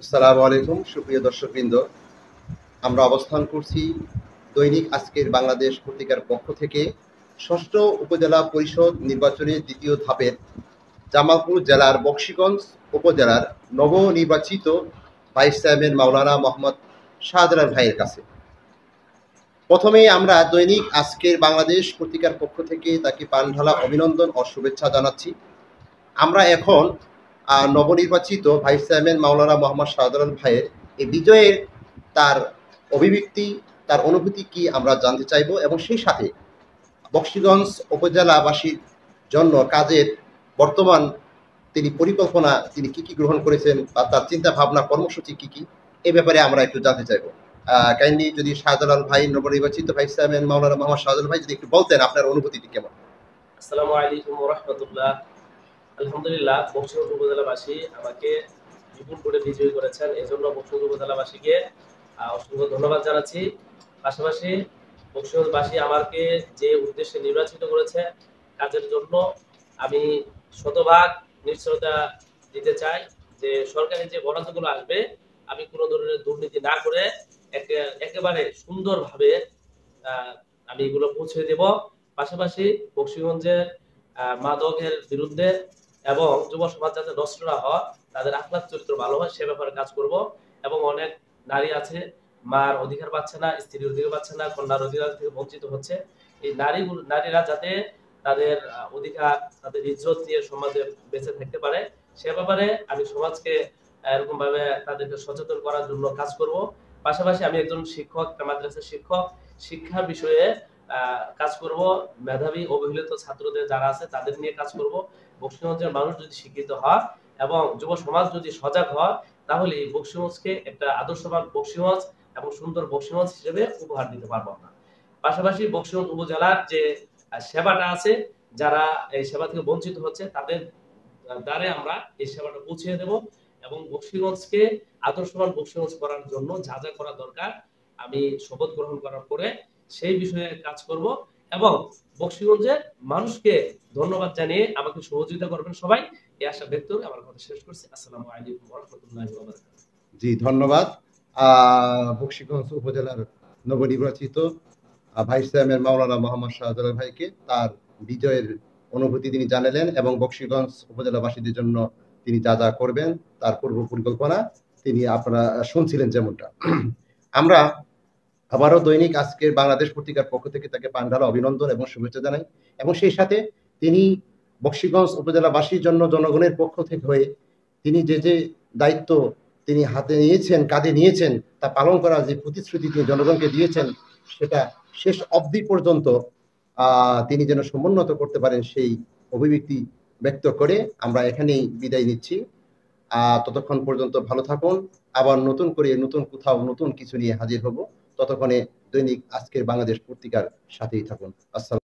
আসসালামু আলাইকুম সুপ্রিয় দর্শকবৃন্দ। আমরা অবস্থান করছি দৈনিক আজকের বাংলাদেশ পত্রিকার পক্ষ থেকে ষষ্ঠ উপজেলা পরিষদ নির্বাচনের দ্বিতীয় ধাপের জামালপুর জেলার বকশীগঞ্জ উপজেলার নবনির্বাচিত ভাইস চেয়ারম্যান মাওলানা মোহাম্মদ শাহজালাল ভাইয়ের কাছে। প্রথমেই আমরা দৈনিক আজকের বাংলাদেশ পত্রিকার পক্ষ থেকে তাকে প্রাণঢালা অভিনন্দন ও শুভেচ্ছা জানাচ্ছি। আমরা এখন নবনির্বাচিত ভাইস চেয়ারম্যান মাওলানা মোহাম্মদ শাহজালাল ভাইয়ের এই বিজয়ের তার অভিব্যক্তি, তার অনুভূতি কি আমরা জানতে চাইব এবং সেই সাথে বকশীগঞ্জ উপজেলাবাসীর জন্য কাজের বর্তমান তিনি পরিকল্পনা তিনি কি কি গ্রহণ করেছেন বা তার চিন্তা ভাবনা কর্মসূচি কি কি এ ব্যাপারে আমরা একটু জানতে চাইব। কাইন্ডলি যদি শাহজালাল ভাই, নবনির্বাচিত ভাইস চেয়ারম্যান মাওলানা মোহাম্মদ শাহজালাল ভাই যদি একটু বলতেন আপনার অনুভূতিটি কেমন। আসসালামু আলাইকুম ওয়া রাহমাতুল্লাহ। আলহামদুলিল্লাহ, বকশীগঞ্জ উপজেলাবাসী আমাকে বিপুল করে বিজয়ী করেছেন, এজন্য বকশীগঞ্জ উপজেলাবাসীকে অসংখ্য ধন্যবাদ জানাচ্ছি। পাশাপাশি বকশীগঞ্জবাসী আমাকে যে উদ্দেশ্যে নির্বাচিত করেছে কাজের জন্য আমি শতভাগ নিশ্চয়তা দিতে চাই যে সরকারি যে বরাদ্দগুলো আসবে আমি কোনো ধরনের দুর্নীতি না করে একেবারে সুন্দরভাবে আমি এগুলো পৌঁছে দেব। পাশাপাশি বকশীগঞ্জের মাদকের বিরুদ্ধে এবং যুব সমাজ যাতে নষ্ট না হয়, তাদের আখলাক চরিত্র ভালো হয় সে ব্যাপারে কাজ করব। এবং অনেক নারী আছে মার অধিকার পাচ্ছে না, স্ত্রীর অধিকার পাচ্ছে না, কন্যার অধিকার থেকে বঞ্চিত হচ্ছে। এই নারীরা যাতে তাদের অধিকার, তাদের ইজ্জত নিয়ে সমাজে বেঁচে থাকতে পারে সে ব্যাপারে আমি সমাজকে এরকম ভাবে তাদেরকে সচেতন করার জন্য কাজ করব। পাশাপাশি আমি একজন শিক্ষক, একটা মাদ্রাসার শিক্ষক, শিক্ষার বিষয়ে কাজ করব। মেধাবী অবহেলিত ছাত্রদের যারা আছে তাদের নিয়ে কাজ করব। বকশীগঞ্জের মানুষ যদি শিক্ষিত হয় এবং যুব সমাজ যদি সজাগ হয় তাহলে এই বকশীগঞ্জকে একটা আদর্শবান বকশীগঞ্জ এবং সুন্দর বকশীগঞ্জ হিসেবে উপহার দিতে পারবো আমরা। পাশাপাশি বকশীগঞ্জ উপজেলার যে সেবাটা আছে, যারা এই সেবা থেকে বঞ্চিত হচ্ছে তাদের দ্বারে আমরা এই সেবাটা পৌঁছে দেব এবং বকশীগঞ্জকে আদর্শবান বকশীগঞ্জ করার জন্য যা যা করা দরকার আমি শপথ গ্রহণ করার পরে সেই বিষয়ে কাজ করব এবং বকশীগঞ্জের মানুষকে ধন্যবাদ জানিয়ে আমাকে সহযোগিতা করবেন সবাই, এই আশা ব্যক্ত করে আমার কথা শেষ করছি। আসসালামু আলাইকুম ওয়া রাহমাতুল্লাহি ওয়া বারাকাতুহু। জি, ধন্যবাদ। বকশীগঞ্জ উপজেলার নবনির্বাচিত ভাইস চেয়ারম্যান মাওলানা মোহাম্মদ শাহজালাল ভাইকে তার বিজয়ের অনুভূতি তিনি জানালেন এবং বকশীগঞ্জ উপজেলাবাসীদের জন্য তিনি যা যা করবেন তার পূর্ব পরিকল্পনা তিনি আপনারা শুনছিলেন যেমনটা। আমরা আবারও দৈনিক আজকের বাংলাদেশ পত্রিকার পক্ষ থেকে তাকে প্রাণঢালা অভিনন্দন এবং শুভেচ্ছা জানাই এবং সেই সাথে তিনি বকশীগঞ্জ উপজেলাবাসীর জন্য জনগণের পক্ষ থেকে হয়ে তিনি যে যে দায়িত্ব তিনি হাতে নিয়েছেন, কাঁধে নিয়েছেন, তা পালন করার যে প্রতিশ্রুতি তিনি জনগণকে দিয়েছেন সেটা শেষ অবধি পর্যন্ত তিনি যেন সমুন্নত করতে পারেন সেই অভিব্যক্তি ব্যক্ত করে আমরা এখানেই বিদায় নিচ্ছি। ততক্ষণ পর্যন্ত ভালো থাকুন। আবার নতুন করে নতুন কোথাও নতুন কিছু নিয়ে হাজির হব। ততক্ষণে দৈনিক আজকের বাংলাদেশ পত্রিকার সাথেই থাকুন। আসসালাম।